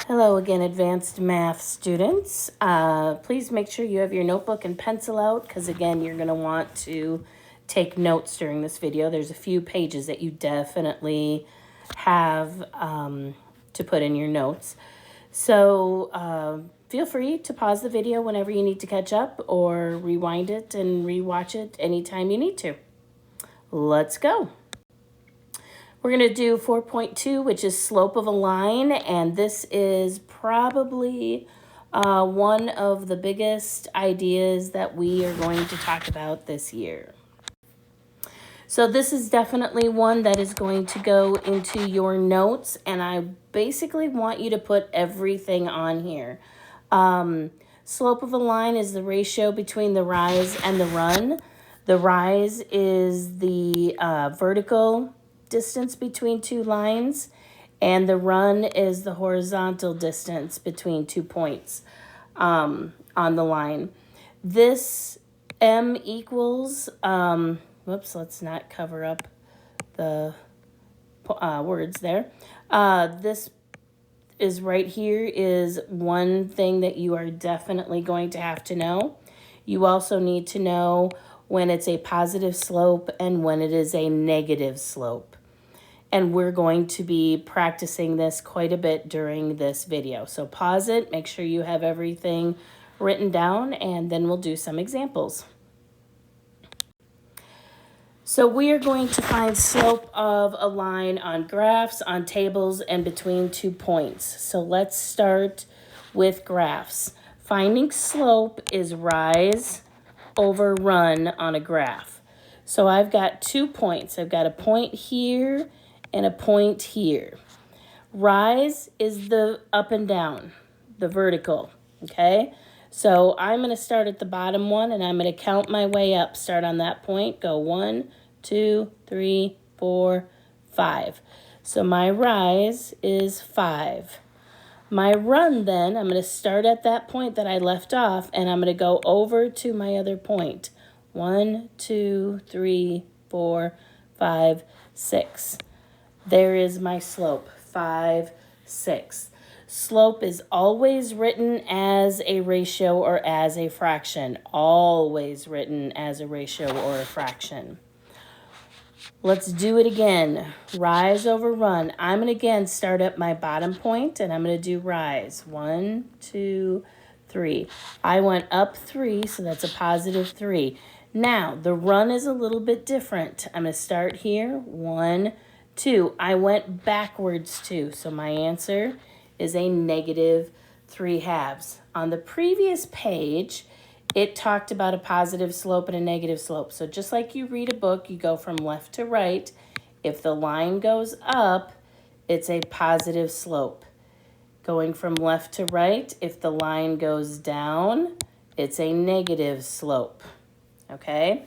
Hello again, advanced math students. Please make sure you have your notebook and pencil out because again, you're going to want to take notes during this video. There's a few pages that you definitely have to put in your notes. So feel free to pause the video whenever you need to catch up or rewind it and rewatch it anytime you need to. Let's go. We're going to do 4.2, which is slope of a line, and this is probably one of the biggest ideas that we are going to talk about this year. So this is definitely one that is going to go into your notes, and I basically want you to put everything on here. Slope of a line is the ratio between the rise and the run. The rise is the vertical distance between two lines, and the run is the horizontal distance between 2 points on the line. This M equals, whoops, let's not cover up the words there. This is right here is one thing that you are definitely going to have to know. You also need to know when it's a positive slope and when it is a negative slope. And we're going to be practicing this quite a bit during this video. So pause it, make sure you have everything written down, and then we'll do some examples. So we are going to find slope of a line on graphs, on tables, and between 2 points. So let's start with graphs. Finding slope is rise over run on a graph. So I've got 2 points. I've got a point here and a point here. Rise is the up and down, the vertical, okay? So I'm going to start at the bottom one, and I'm going to count my way up. Start on that point, go 1, 2, 3, 4, 5. So my rise is 5. My run then, I'm going to start at that point that I left off, and I'm going to go over to my other point. 1, 2, 3, 4, 5, 6. There is my slope, 5, 6. Slope is always written as a ratio or as a fraction. Always written as a ratio or a fraction. Let's do it again. Rise over run. I'm going to again start at my bottom point, and I'm going to do rise. 1, 2, 3. I went up 3, so that's a positive 3. Now, the run is a little bit different. I'm going to start here. 1, 2. I went backwards 2, so my answer is a negative 3/2. On the previous page, it talked about a positive slope and a negative slope. So just like you read a book, you go from left to right. If the line goes up, it's a positive slope. Going from left to right, if the line goes down, it's a negative slope. Okay?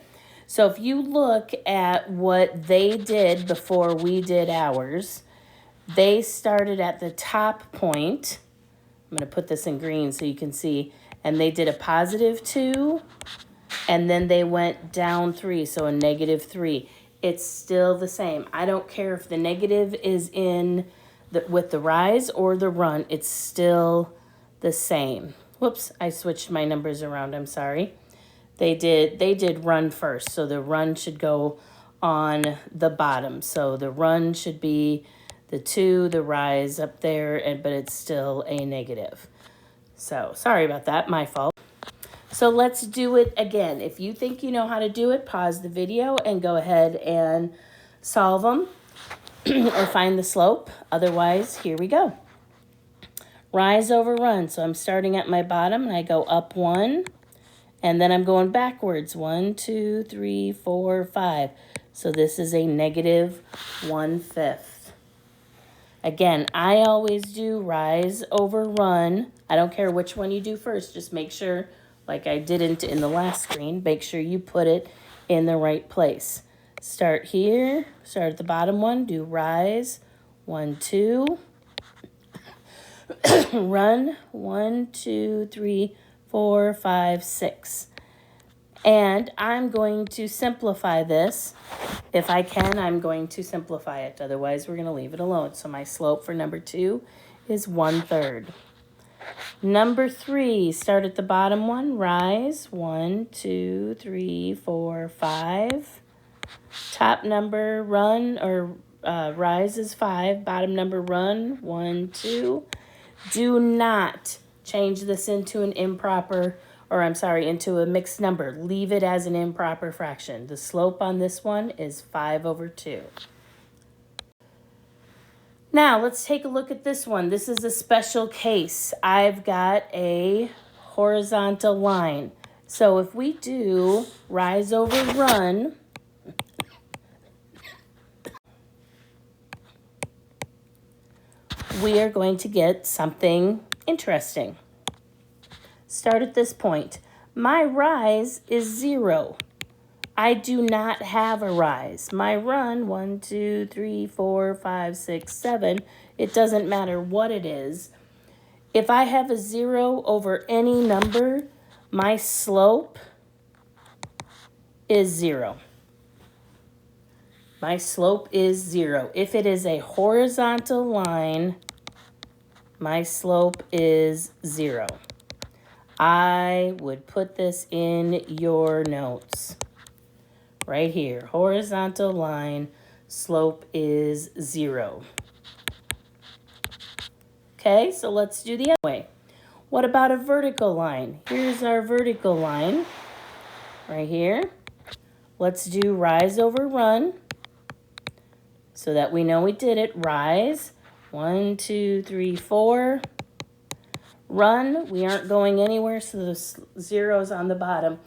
So if you look at what they did before we did ours, they started at the top point. I'm going to put this in green so you can see. And they did a positive 2, and then they went down 3, so a negative 3. It's still the same. I don't care if the negative is with the rise or the run. It's still the same. Whoops, I switched my numbers around. I'm sorry. They did run first, so the run should go on the bottom. So the run should be the 2, the rise up there, but it's still a negative. So sorry about that, my fault. So let's do it again. If you think you know how to do it, pause the video and go ahead and solve them or find the slope. Otherwise, here we go. Rise over run. So I'm starting at my bottom, and I go up 1. And then I'm going backwards, 1, 2, 3, 4, 5. So this is a negative 1/5. Again, I always do rise over run. I don't care which one you do first. Just make sure, like I didn't in the last screen, make sure you put it in the right place. Start here, start at the bottom one, do rise, 1, 2. Run, 1, 2, 3, 4, 5, 6. And I'm going to simplify this. If I can, I'm going to simplify it. Otherwise, we're going to leave it alone. So my slope for number 2 is 1/3. Number 3, start at the bottom one, rise, 1, 2, 3, 4, 5. Top number, run, or rise is 5. Bottom number, run, 1, 2. Do not change this into an improper, or I'm sorry, into a mixed number. Leave it as an improper fraction. The slope on this one is 5/2. Now, let's take a look at this one. This is a special case. I've got a horizontal line. So if we do rise over run, we are going to get something interesting. Start at this point. My rise is 0. I do not have a rise. My run, 1, 2, 3, 4, 5, 6, 7, it doesn't matter what it is. If I have a 0 over any number, my slope is 0. My slope is 0. If it is a horizontal line, my slope is 0. I would put this in your notes. Right here, horizontal line, slope is 0. Okay, so let's do the other way. What about a vertical line? Here's our vertical line, right here. Let's do rise over run, so that we know we did it. Rise, 1, 2, 3, 4. Run, we aren't going anywhere, so the 0's on the bottom.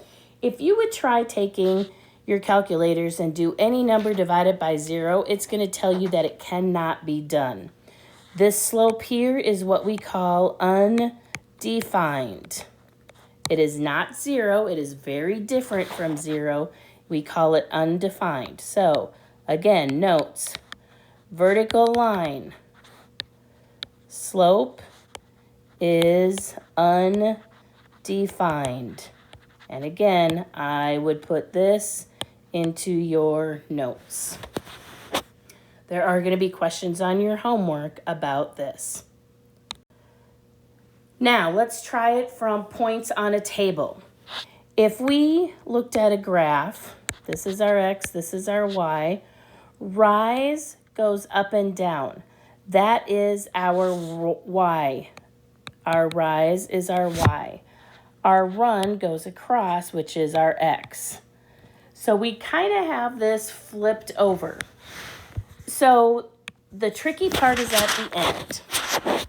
If you would try taking your calculators and do any number divided by 0, it's going to tell you that it cannot be done. This slope here is what we call undefined. It is not 0. It is very different from 0. We call it undefined. So, again, notes. Vertical line. Slope is undefined. And again, I would put this into your notes. There are going to be questions on your homework about this. Now, let's try it from points on a table. If we looked at a graph, this is our x, this is our y, rise goes up and down. That is our y. Our rise is our y. Our run goes across, which is our x. So we kind of have this flipped over. So the tricky part is at the end.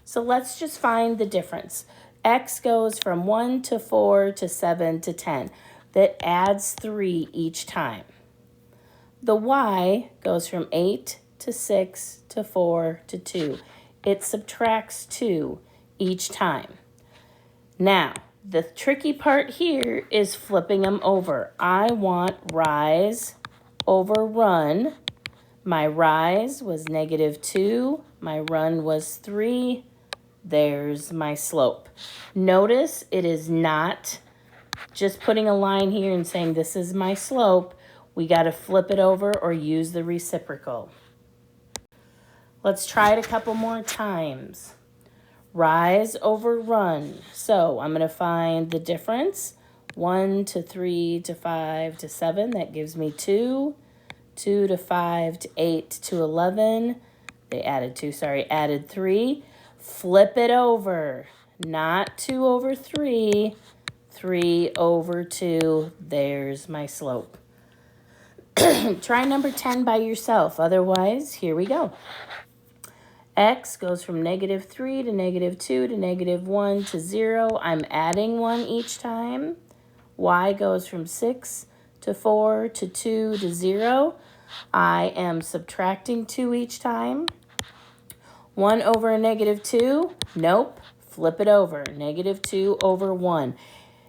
So let's just find the difference. X goes from 1 to 4 to 7 to 10. That adds 3 each time. The y goes from 8 to 6 to 4 to 2. It subtracts 2 each time. Now, the tricky part here is flipping them over. I want rise over run. My rise was -2. My run was 3. There's my slope. Notice it is not just putting a line here and saying this is my slope. We got to flip it over or use the reciprocal. Let's try it a couple more times. Rise over run. So I'm going to find the difference. 1 to 3 to 5 to 7. That gives me 2. 2 to 5 to 8 to 11. They added 2, sorry, added 3. Flip it over. Not 2 over 3. 3 over 2. There's my slope. Try number 10 by yourself. Otherwise, here we go. X goes from -3 to -2 to -1 to 0. I'm adding 1 each time. Y goes from 6 to 4 to 2 to 0. I am subtracting 2 each time. 1 over a -2. Nope. Flip it over. -2 over 1.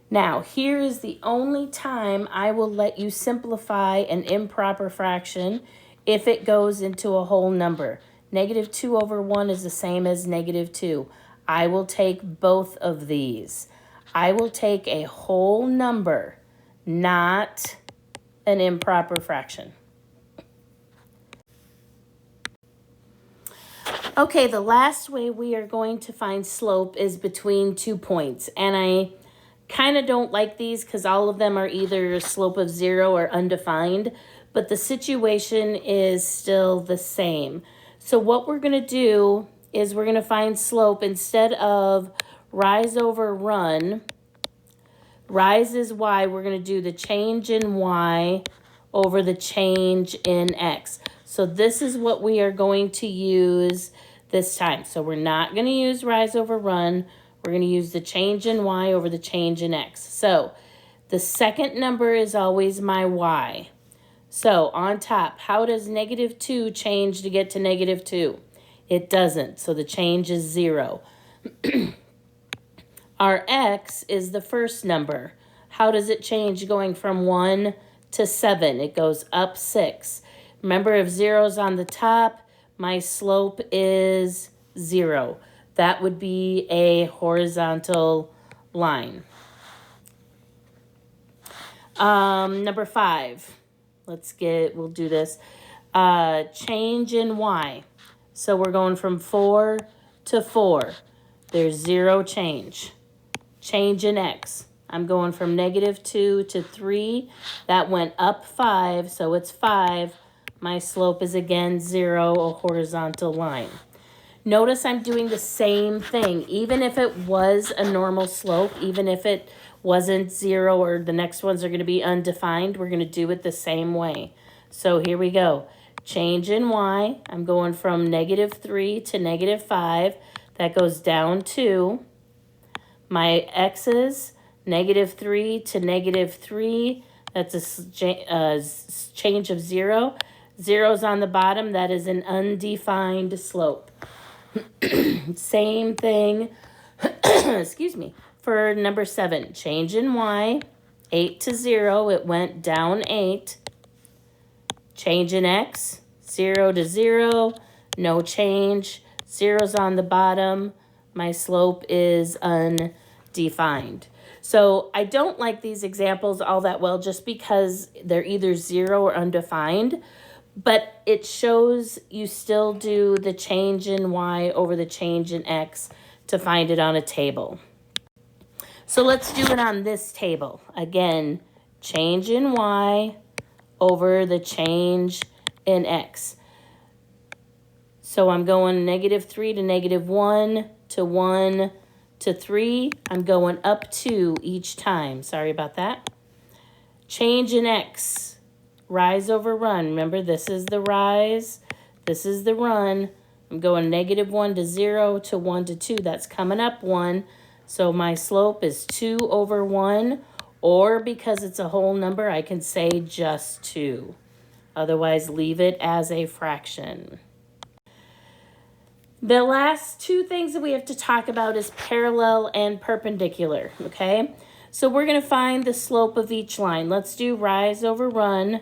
Now, here is the only time I will let you simplify an improper fraction if it goes into a whole number. -2 over 1 is the same as -2. I will take both of these. I will take a whole number, not an improper fraction. Okay, the last way we are going to find slope is between 2 points. And I kind of don't like these because all of them are either a slope of 0 or undefined, but the situation is still the same. So what we're going to do is we're going to find slope instead of rise over run. Rise is y. We're going to do the change in y over the change in x. So this is what we are going to use this time. So we're not going to use rise over run. We're going to use the change in y over the change in x. So the second number is always my y. So on top, how does -2 change to get to -2? It doesn't. So the change is 0. Our x is the first number. How does it change going from 1 to 7? It goes up 6. Remember, if 0's on the top, my slope is 0. That would be a horizontal line. Number 5. We'll do this. Change in y. So we're going from 4 to 4. There's 0 change. Change in x. I'm going from -2 to 3. That went up 5, so it's 5. My slope is again 0, a horizontal line. Notice I'm doing the same thing. Even if it was a normal slope, even if it wasn't 0 or the next ones are going to be undefined, we're going to do it the same way. So here we go. Change in y. I'm going from -3 to -5. That goes down 2. My x's, -3 to -3. That's a change of 0. 0's on the bottom. That is an undefined slope. Same thing, excuse me, for number 7. Change in y, 8 to 0. It went down 8. Change in x, 0 to 0. No change. 0's on the bottom. My slope is undefined. So I don't like these examples all that well just because they're either 0 or undefined. But it shows you still do the change in y over the change in x to find it on a table. So let's do it on this table. Again, change in y over the change in x. So I'm going -3 to -1 to 1 to 3. I'm going up 2 each time. Sorry about that. Change in x. Rise over run. Remember, this is the rise. This is the run. I'm going -1 to 0 to 1 to 2. That's coming up 1. So my slope is 2 over 1. Or because it's a whole number, I can say just 2. Otherwise, leave it as a fraction. The last 2 things that we have to talk about is parallel and perpendicular, okay? So we're going to find the slope of each line. Let's do rise over run.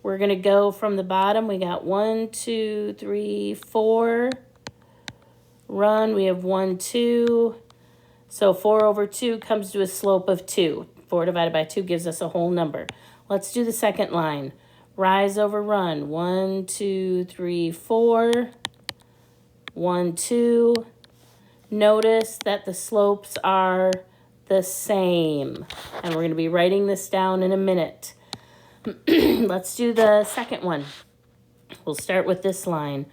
We're going to go from the bottom. We got 1, 2, 3, 4. Run, we have 1, 2. So 4 over 2 comes to a slope of 2. 4 divided by 2 gives us a whole number. Let's do the second line. Rise over run. 1, 2, 3, 4. 1, 2. Notice that the slopes are the same. And we're going to be writing this down in a minute. Let's do the second one. We'll start with this line.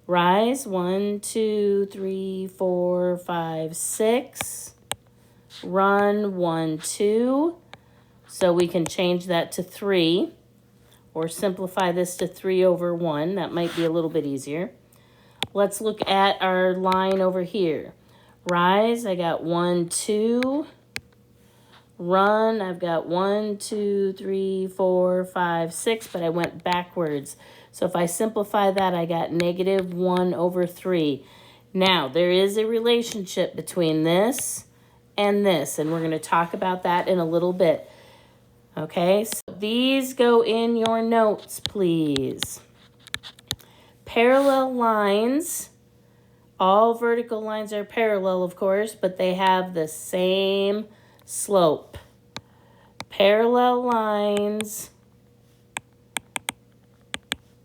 Rise, 1, 2, 3, 4, 5, 6. Run, 1, 2. So we can change that to 3. Or simplify this to 3 over 1. That might be a little bit easier. Let's look at our line over here. Rise, I got 1, 2. Run, I've got 1, 2, 3, 4, 5, 6, but I went backwards. So if I simplify that, I got -1 over 3. Now, there is a relationship between this, and we're going to talk about that in a little bit. Okay, so these go in your notes, please. Parallel lines, all vertical lines are parallel, of course, but they have the same slope. Parallel lines,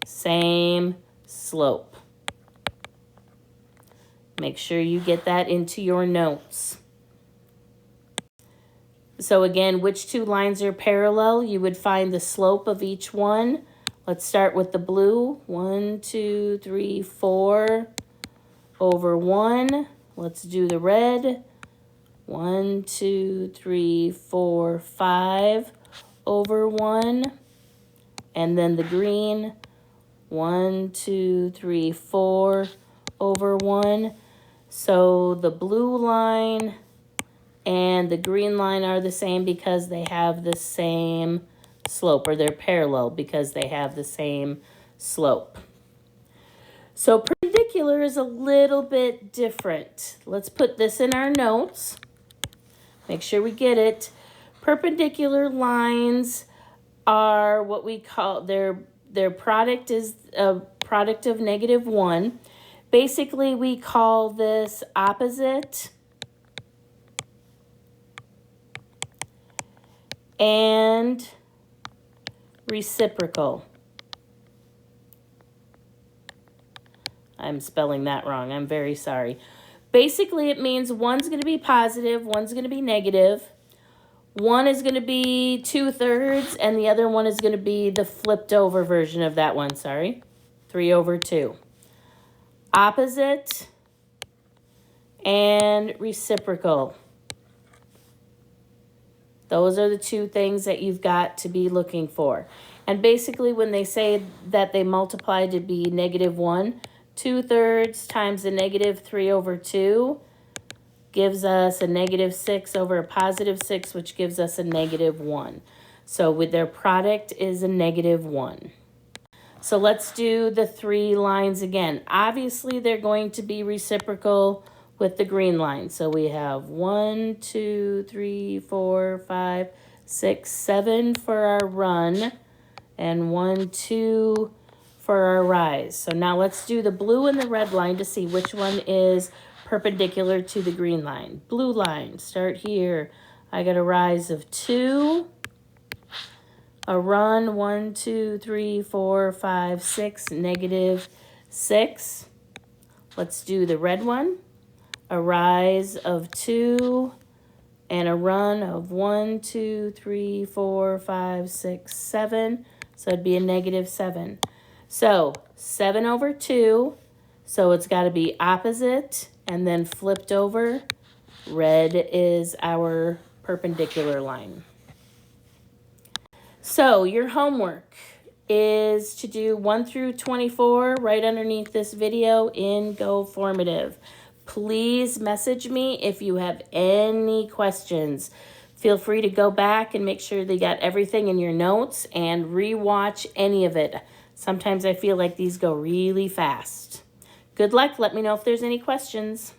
same slope. Make sure you get that into your notes. So again, which two lines are parallel? You would find the slope of each one. Let's start with the blue. 1, 2, 3, 4 over 1. Let's do the red. 1, 2, 3, 4, 5 over 1. And then the green. 1, 2, 3, 4 over 1. So the blue line and the green line are the same because they have the same slope, or they're parallel because they have the same slope. So perpendicular is a little bit different. Let's put this in our notes. Make sure we get it. Perpendicular lines are what we call, their product is a product of -1. Basically, we call this opposite and reciprocal. I'm spelling that wrong. I'm very sorry. Basically, it means one's going to be positive, one's going to be negative. One is going to be 2/3, and the other one is going to be the flipped over version of that one, 3 over 2. Opposite and reciprocal. Those are the two things that you've got to be looking for. And basically, when they say that they multiply to be -1, 2/3 times the -3 over 2 gives us a -6 over a +6, which gives us a -1. So with their product is a -1. So let's do the 3 lines again. Obviously, they're going to be reciprocal with the green line. So we have 1, 2, 3, 4, 5, 6, 7 for our run, and 1, 2 for our rise. So now let's do the blue and the red line to see which one is perpendicular to the green line. Blue line, start here. I got a rise of 2, a run 1, 2, 3, 4, 5, 6, -6. Let's do the red one. A rise of 2 and a run of 1, 2, 3, 4, 5, 6, 7. So it'd be a -7. So 7 over 2. So it's got to be opposite and then flipped over. Red is our perpendicular line. So your homework is to do 1 through 24 right underneath this video in Go Formative. Please message me if you have any questions. Feel free to go back and make sure they got everything in your notes and rewatch any of it. Sometimes I feel like these go really fast. Good luck. Let me know if there's any questions.